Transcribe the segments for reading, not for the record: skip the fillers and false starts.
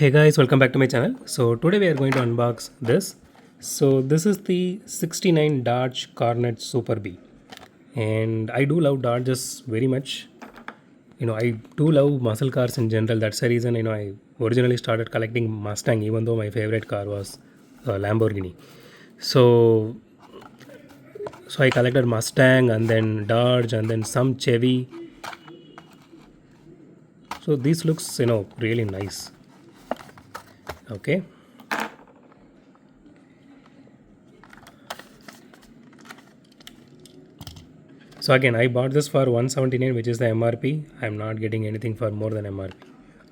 Hey guys, welcome back to my channel. So today we are going to unbox this. So this is the 69 Dodge Cornet Superbee, and I do love Dodges very much. I do love muscle cars in general. That's the reason I originally started collecting Mustang, even though my favorite car was Lamborghini. So so I collected Mustang and then Dodge and then some Chevy. So this looks really nice. Okay. So again, I bought this for 179, which is the MRP. I'm not getting anything for more than MRP.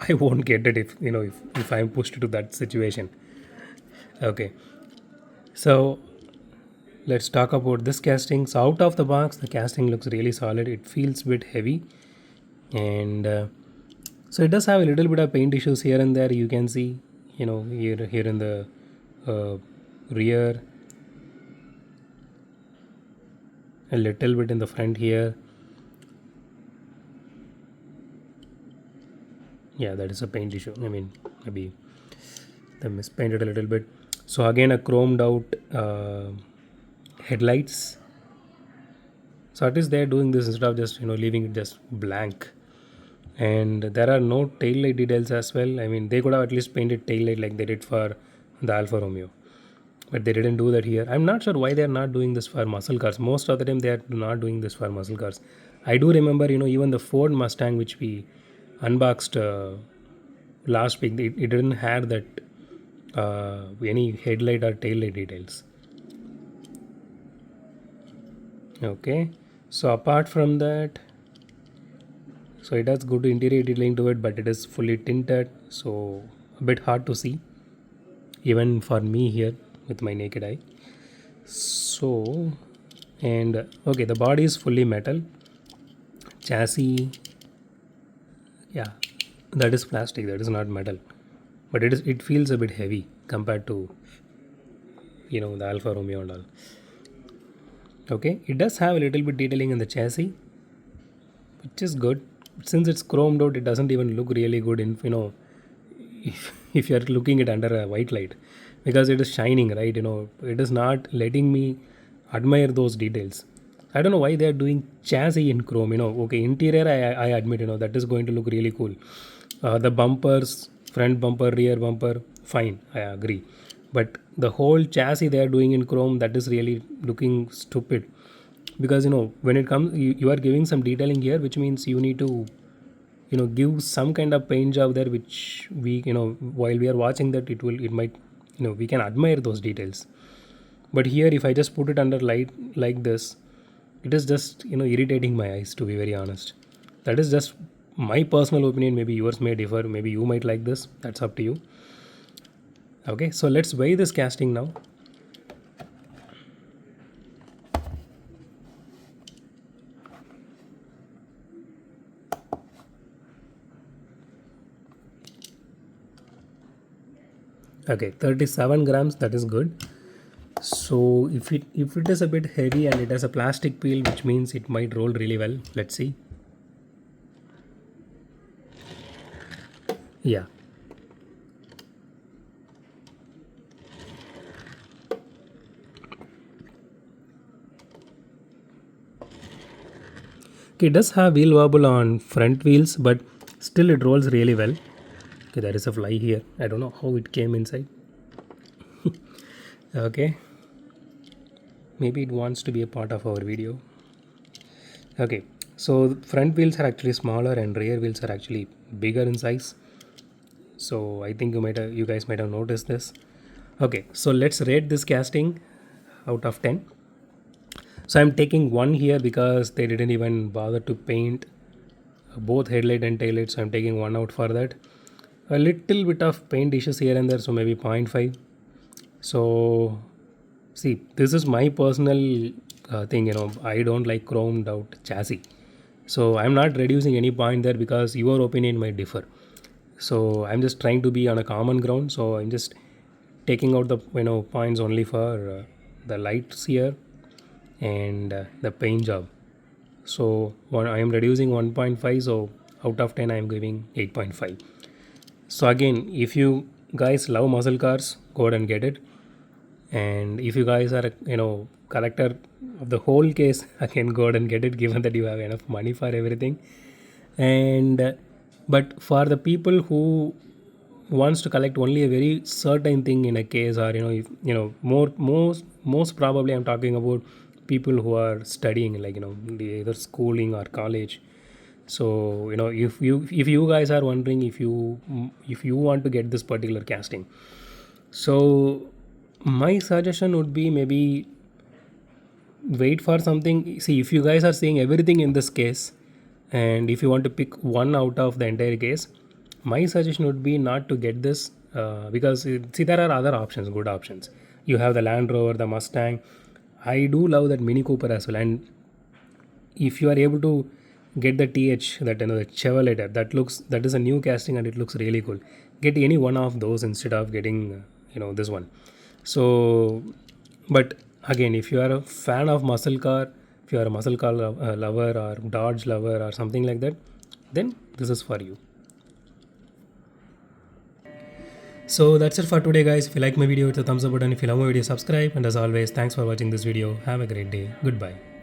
I won't get it if I'm pushed to that situation. Okay, so let's talk about this casting. So out of the box, the casting looks really solid. It feels a bit heavy, and so it does have a little bit of paint issues here and there. You can see, here in the uh, rear, a little bit in the front here. Yeah, that is a paint issue. I mean, maybe they mispainted a little bit. So again, a chromed out headlights. So at least they're doing this instead of just leaving it just blank. And there are no tail light details as well. I mean, they could have at least painted tail light like they did for the Alfa Romeo, but they didn't do that here. I'm not sure why they're not doing this for muscle cars. Most of the time, they are not doing this for muscle cars. I do remember, even the Ford Mustang which we unboxed last week, it didn't have that any headlight or tail light details. Okay, so apart from that, so it has good interior detailing to it, but it is fully tinted, so a bit hard to see even for me here with my naked eye. So, and okay, the body is fully metal. Chassis, yeah, that is plastic, that is not metal, but it feels a bit heavy compared to the Alfa Romeo and all. Okay, it does have a little bit detailing in the chassis, which is good. Since it's chromed out, it doesn't even look really good in if you're looking it under a white light, because it is shining, right? It is not letting me admire those details. I don't know why they are doing chassis in chrome. Okay, interior, I admit, that is going to look really cool. The bumpers, front bumper, rear bumper, fine, I agree. But the whole chassis they are doing in chrome, that is really looking stupid. Because when it comes, you are giving some detailing here, which means you need to give some kind of paint job there, which we while we are watching that, it might we can admire those details. But here, if I just put it under light like this, it is just irritating my eyes, to be very honest. That is just my personal opinion. Maybe yours may differ, maybe you might like this, that's up to you. Okay, so let's weigh this casting now. Okay, 37 grams, that is good. So if it is a bit heavy and it has a plastic peel, which means it might roll really well. Let's see. Yeah. Okay, it does have wheel wobble on front wheels, but still it rolls really well. Okay, there is a fly here. I don't know how it came inside. Okay, maybe it wants to be a part of our video. Okay, so front wheels are actually smaller and rear wheels are actually bigger in size. So I think you guys might have noticed this. Okay, so let's rate this casting out of 10. So I'm taking 1 here because they didn't even bother to paint both headlight and tail light, so I'm taking 1 out for that. A little bit of paint issues here and there, so maybe 0.5. So see, this is my personal thing. I don't like chromed out chassis, so I'm not reducing any point there because your opinion might differ. So I'm just trying to be on a common ground. So I'm just taking out the points only for the lights here and the paint job. So I am reducing 1.5. So out of 10, I am giving 8.5. So again, if you guys love muscle cars, go ahead and get it. And if you guys are collector of the whole case, again go ahead and get it, given that you have enough money for everything. And but for the people who wants to collect only a very certain thing in a case, or if, most probably I'm talking about people who are studying, like either schooling or college. So if you guys are wondering, if you want to get this particular casting, so my suggestion would be, maybe wait for something. See, if you guys are seeing everything in this case, and if you want to pick one out of the entire case, my suggestion would be not to get this, because see, there are other options, good options. You have the Land Rover, the Mustang. I do love that Mini Cooper as well. And if you are able to get the that the Chevrolet, that is a new casting and it looks really cool. Get any one of those instead of getting this one. So, but again, if you are a fan of muscle car, if you are a muscle car lover, or Dodge lover, or something like that, then this is for you. So that's it for today, guys. If you like my video, hit the thumbs up button. If you love my video, subscribe. And as always, thanks for watching this video. Have a great day. Goodbye.